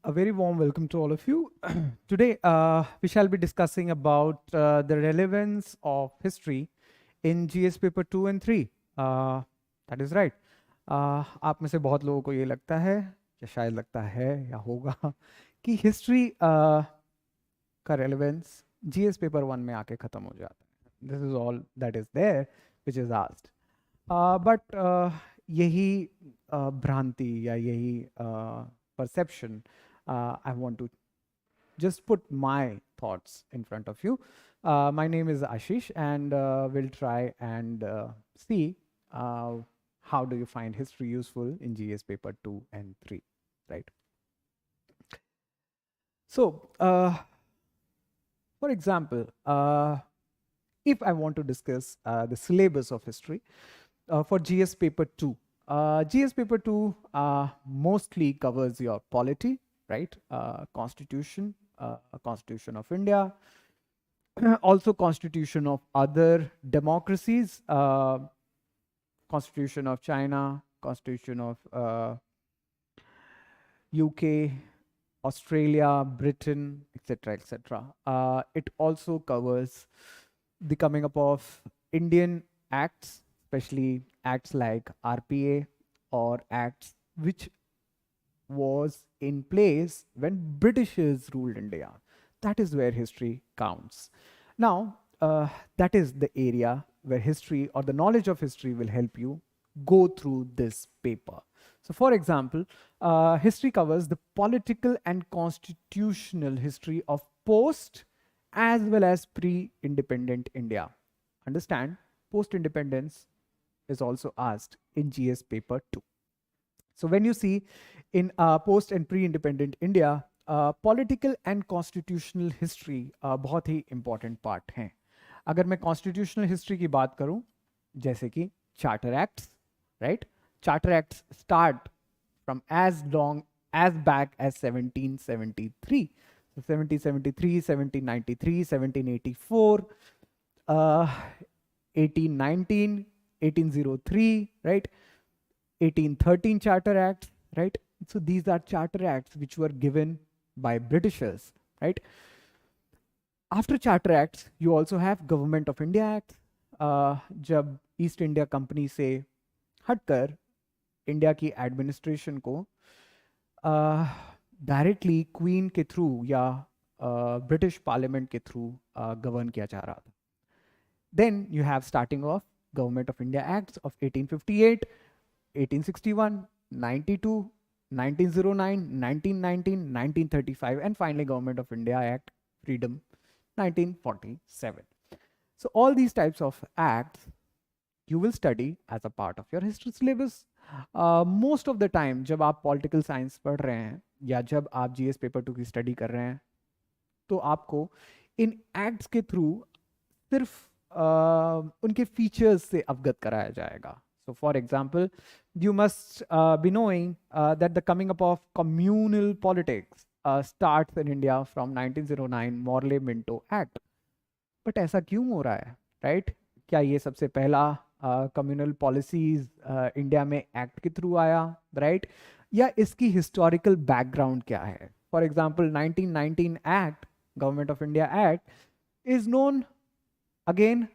A very warm welcome to all of you. Today, we shall be discussing about the relevance of history in GS paper 2 and 3. That is right. आप में से बहुत लोगों को ये लगता है या शायद लगता है या होगा कि हिस्ट्री का रेलेवेंस जीएस पेपर 1 में आके खत्म हो जाता है. This is all that is there which is asked. But यही भ्रांति या यही perception, I want to just put my thoughts in front of you. My name is Ashish, and we'll try and see how do you find history useful in GS paper 2 and 3, right? So, for example, if I want to discuss the syllabus of history for GS paper 2, GS paper 2 mostly covers your polity, right? Constitution, Constitution of India, also Constitution of other democracies, Constitution of China, Constitution of UK, Australia, Britain, etc., etc. It also covers the coming up of Indian acts, especially acts like RPA or acts which was in place when Britishers ruled India. That is where history counts. Now, that is the area where history or the knowledge of history will help you go through this paper. So, for example, history covers the political and constitutional history of post as well as pre-independent India. Understand, post-independence is also asked in GS paper 2. So when you see in post and pre-independent India, political and constitutional history बहुत ही important part हैं. अगर मैं constitutional history की बात करूं, जैसे कि charter acts, right? Charter acts start from as long as back as 1773. So 1773, 1793, 1784, 1819, 1803, right? 1813 Charter Acts, right? So these are Charter Acts which were given by Britishers, right? After Charter Acts, you also have Government of India Act. जब East India Company से हटकर India की administration को directly queen के through या British parliament के through govern किया जा रहा था. Then you have starting of government of India acts of 1858, 1861, 92, 1909, 1919, 1935, and finally Government of India Act Freedom 1947. So all these types of acts you will study as a part of your history syllabus. Most of the time जब आप political science पढ़ रहे हैं या जब आप GS paper 2 की study कर रहे हैं, तो आपको इन acts के through सिर्फ उनके features से अवगत कराया जाएगा. So for example, you must be knowing that the coming up of communal politics starts in India from 1909 Morley-Minto Act. But ऐसा क्यों हो रहा है, right? क्या ये सबसे पहला communal policies इंडिया में एक्ट के थ्रू आया, right? या इसकी historical background क्या है? For example, 1919 Act, Government of India Act, is known again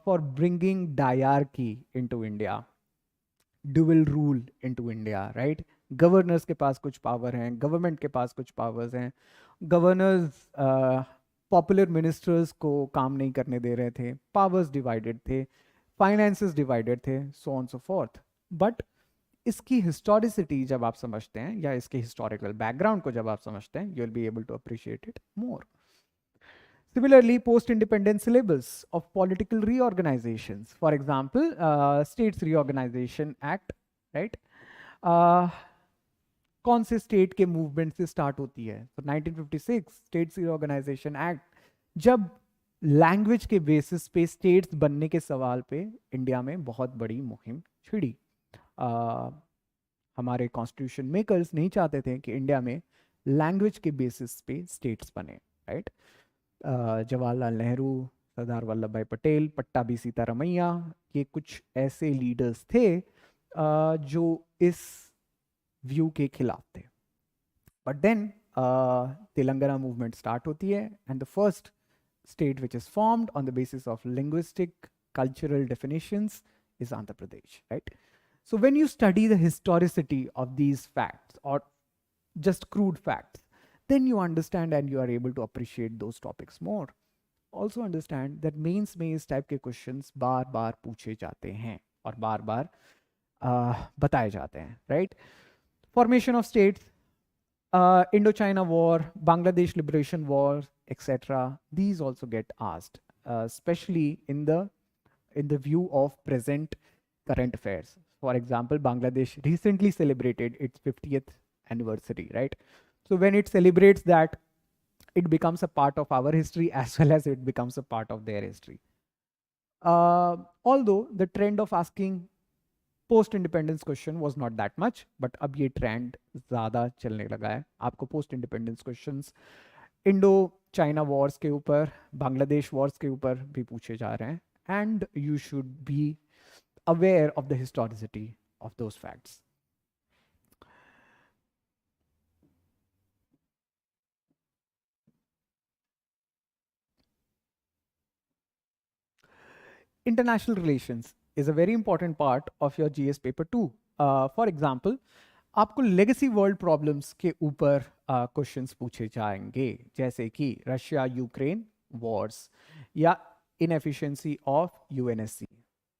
for bringing diarchy into India. Dual rule into India, right? Governors के पास कुछ पावर हैं, गवर्नमेंट के पास कुछ पावर्स हैं. गवर्नर्स पॉपुलर मिनिस्टर्स को काम नहीं करने दे रहे थे, पावर्स डिवाइडेड थे, फाइनेंसेस डिवाइडेड थे, so on so fourth. But इसकी हिस्टोरिसिटी जब आप समझते हैं या इसके हिस्टोरिकल बैकग्राउंड को जब आप समझते हैं, you will be able to appreciate it more. Similarly, post-independent syllabus of political reorganizations. For example, States Reorganization Act, right? कौन से स्टेट के मूवमेंट से स्टार्ट होती है? तो 1956 स्टेट्स रीऑर्गेनाइजेशन एक्ट, जब लैंग्वेज के बेसिस पे स्टेट्स बनने के सवाल पे इंडिया में बहुत बड़ी मुहिम छिड़ी. हमारे कॉन्स्टिट्यूशन मेकर्स नहीं चाहते थे कि इंडिया में लैंग्वेज के बेसिस पे स्टेट्स बने, राइट? जवाहरलाल नेहरू, सरदार वल्लभ भाई पटेल, पट्टाभी सीतारमैया, ये कुछ ऐसे लीडर्स थे जो इस व्यू के खिलाफ थे. But then Telangana movement start होती है and the first state which is formed on the basis of linguistic cultural definitions is Andhra Pradesh, right? So when you study the historicity of these facts or just crude facts, then you understand and you are able to appreciate those topics more. Also understand that mains में इस type के questions बार बार पूछे जाते हैं और बार बार बताए जाते हैं, right? Formation of states, Indochina War, Bangladesh Liberation War, etc. These also get asked, especially in the view of present current affairs. For example, Bangladesh recently celebrated its 50th anniversary, right? So when it celebrates that, it becomes a part of our history as well as it becomes a part of their history. Although the trend of asking post independence question was not that much, but अब ये trend ज़्यादा चलने लगा है. आपको post independence questions Indo China Wars के ऊपर, Bangladesh Wars के ऊपर भी पूछे जा रहे हैं, and you should be aware of the historicity of those facts. International relations is a very important part of your GS paper 2. For example, आपको लेगेसी वर्ल्ड प्रॉब्लम्स के ऊपर क्वेश्चंस पूछे जाएंगे, जैसे कि रशिया यूक्रेन वॉर्स या inefficiency of UNSC.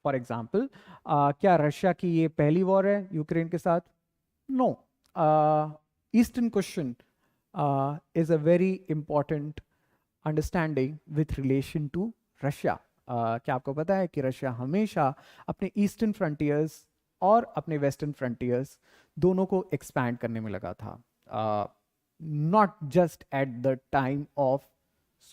For example, क्या Russia की ये पहली वॉर है यूक्रेन के साथ? No. Eastern question is a very important understanding with relation to Russia. क्या आपको पता है कि रशिया हमेशा अपने ईस्टर्न फ्रंटियर्स और अपने वेस्टर्न फ्रंटियर्स दोनों को एक्सपैंड करने में लगा था. Not just at the time of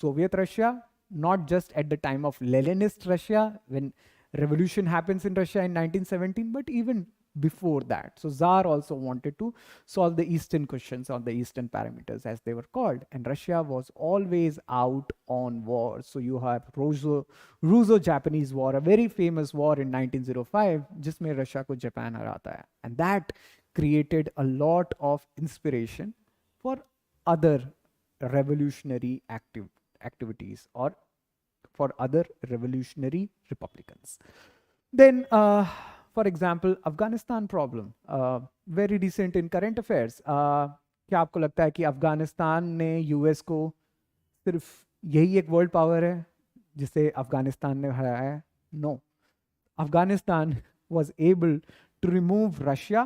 Soviet Russia, not just at the time of Leninist Russia when revolution happens in Russia in 1917, but even before that. So Tsar also wanted to solve the Eastern questions on the Eastern parameters as they were called, and Russia was always out on war. So you have Russo-Japanese War, a very famous war in 1905, जिसमें Russia को Japan हराता है, and that created a lot of inspiration for other revolutionary activities or for other revolutionary republicans. Then, for example, Afghanistan problem, very recent in current affairs. क्या आपको लगता है कि अफगानिस्तान ने US को सिर्फ यही एक वर्ल्ड पावर है जिसे अफगानिस्तान ने हराया है? No. Afghanistan was able to remove Russia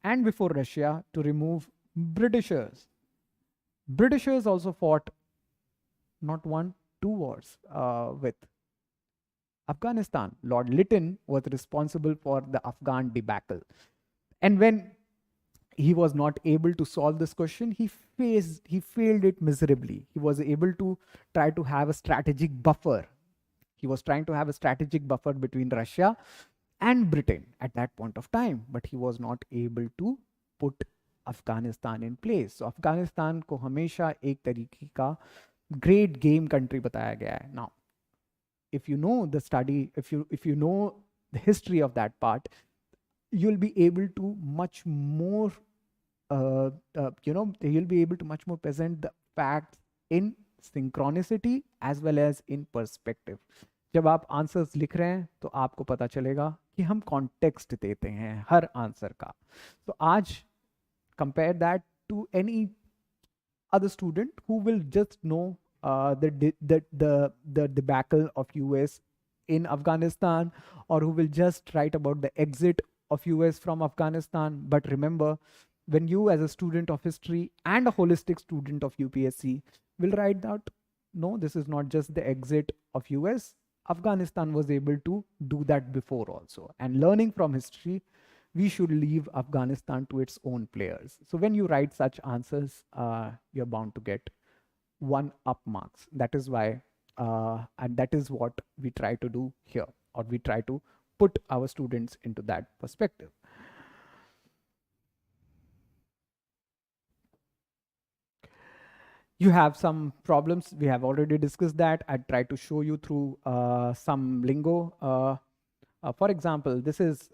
and before Russia to remove Britishers. Britishers also fought not one, two wars with Afghanistan. Lord Lytton was responsible for the Afghan debacle. And when he was not able to solve this question, he failed it miserably. He was able to try to have a strategic buffer. He was trying to have a strategic buffer between Russia and Britain at that point of time, but he was not able to put Afghanistan in place. So Afghanistan को हमेशा एक तरीके का great game country बताया गया है. Now, if you know the study, if you know the history of that part, you'll be able to much more, you'll be able to much more present the facts in synchronicity as well as in perspective. जब आप answers लिख रहे हैं तो आपको पता चलेगा कि हम कॉन्टेक्स्ट देते हैं हर आंसर का. तो आज compare that to any other student who will just know the debacle of US in Afghanistan, or who will just write about the exit of US from Afghanistan. But remember, when you as a student of history and a holistic student of UPSC will write that, no, this is not just the exit of US. Afghanistan was able to do that before also. And learning from history, we should leave Afghanistan to its own players. So when you write such answers, you're bound to get 1 up marks. That is why, and that is what we try to do here, or we try to put our students into that perspective. You have some problems. We have already discussed that. I try to show you through some lingo. For example, this is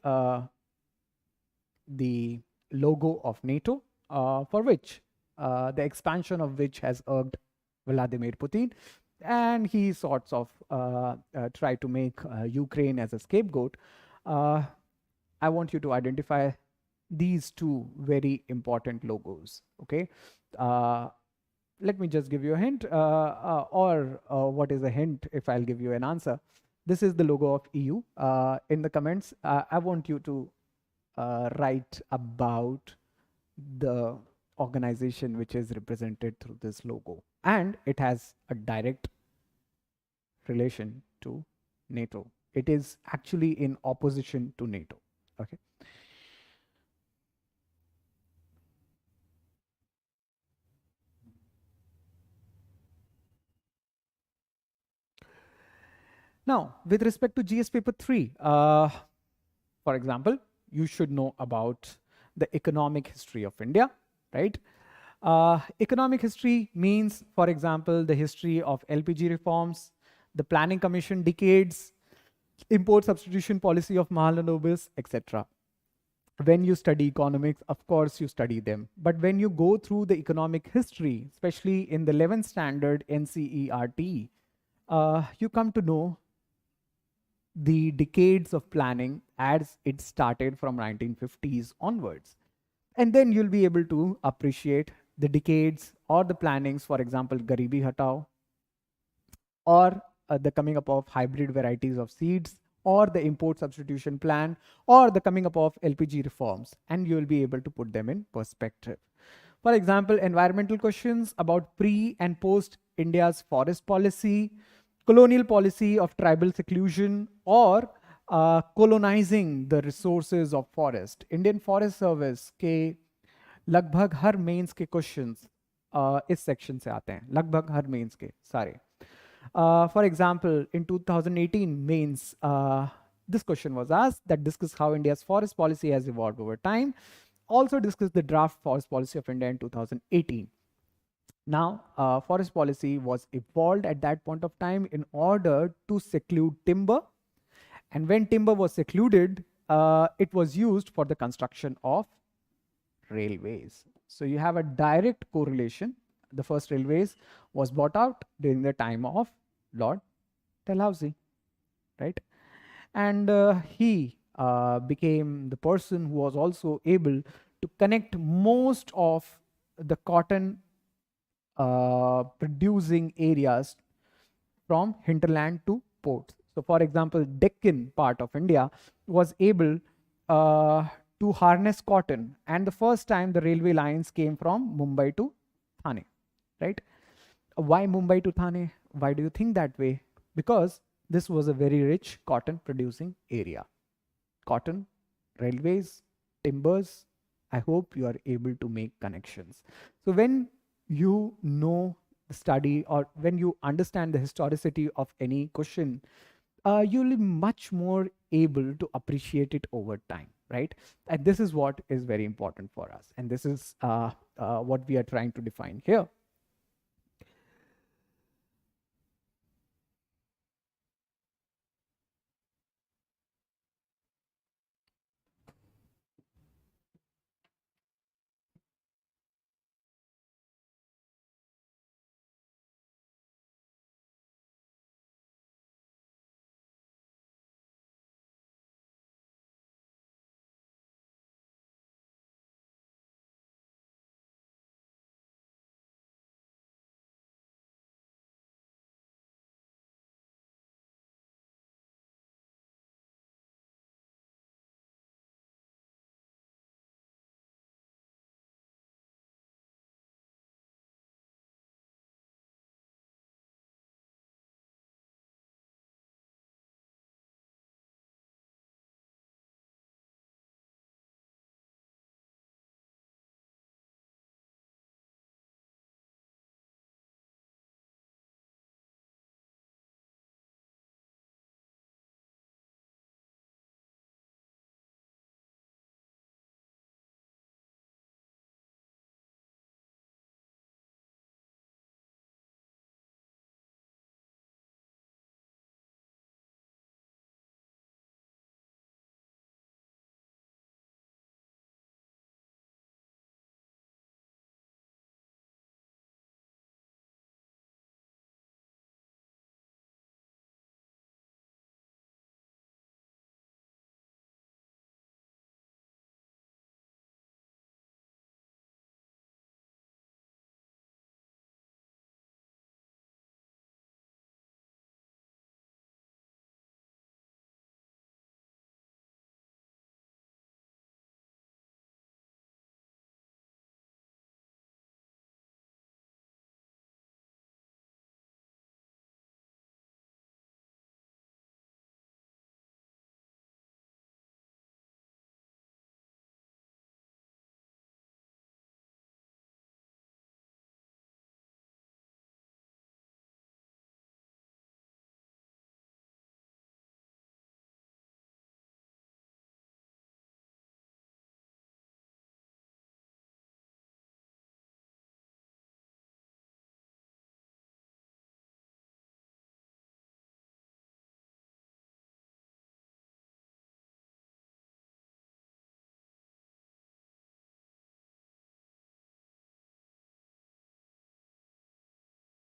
the logo of NATO, for which the expansion of which has irked Vladimir Putin, and he sorts of tried to make Ukraine as a scapegoat. I want you to identify these two very important logos. Okay, let me just give you a hint, or what is a hint if I'll give you an answer. This is the logo of EU. In the comments, I want you to write about the organization which is represented through this logo, and it has a direct relation to NATO. It is actually in opposition to NATO. Okay. Now, with respect to GS paper 3, for example, you should know about the economic history of India, right? Economic history means, for example, the history of LPG reforms, the planning commission decades, import substitution policy of Mahalanobis, etc. When you study economics, of course, you study them. But when you go through the economic history, especially in the 11th standard NCERT, you come to know the decades of planning as it started from 1950s onwards. And then you'll be able to appreciate the decades or the plannings, for example, Garibi Hatao, or the coming up of hybrid varieties of seeds, or the import substitution plan, or the coming up of LPG reforms, and you will be able to put them in perspective. For example, environmental questions about pre and post India's forest policy, colonial policy of tribal seclusion, or colonizing the resources of forest. Indian Forest Service के लगभग हर mains के questions इस section से आते हैं, लगभग हर mains के सारे. For example, in 2018 mains, this question was asked that discuss how India's forest policy has evolved over time. Also discuss the draft forest policy of India in 2018. Now, forest policy was evolved at that point of time in order to seclude timber. And when timber was secluded, it was used for the construction of railways. So you have a direct correlation. The first railways was bought out during the time of Lord Dalhousie, right? And he became the person who was also able to connect most of the cotton producing areas from hinterland to ports. So for example, Deccan part of India was able to harness cotton, and the first time the railway lines came from Mumbai to Thane, right? Why Mumbai to Thane? Why do you think that way? Because this was a very rich cotton producing area. Cotton, railways, timbers. I hope you are able to make connections. So when you know the study, or when you understand the historicity of any question, you'll be much more able to appreciate it over time, right? And this is what is very important for us. And this is what we are trying to define here.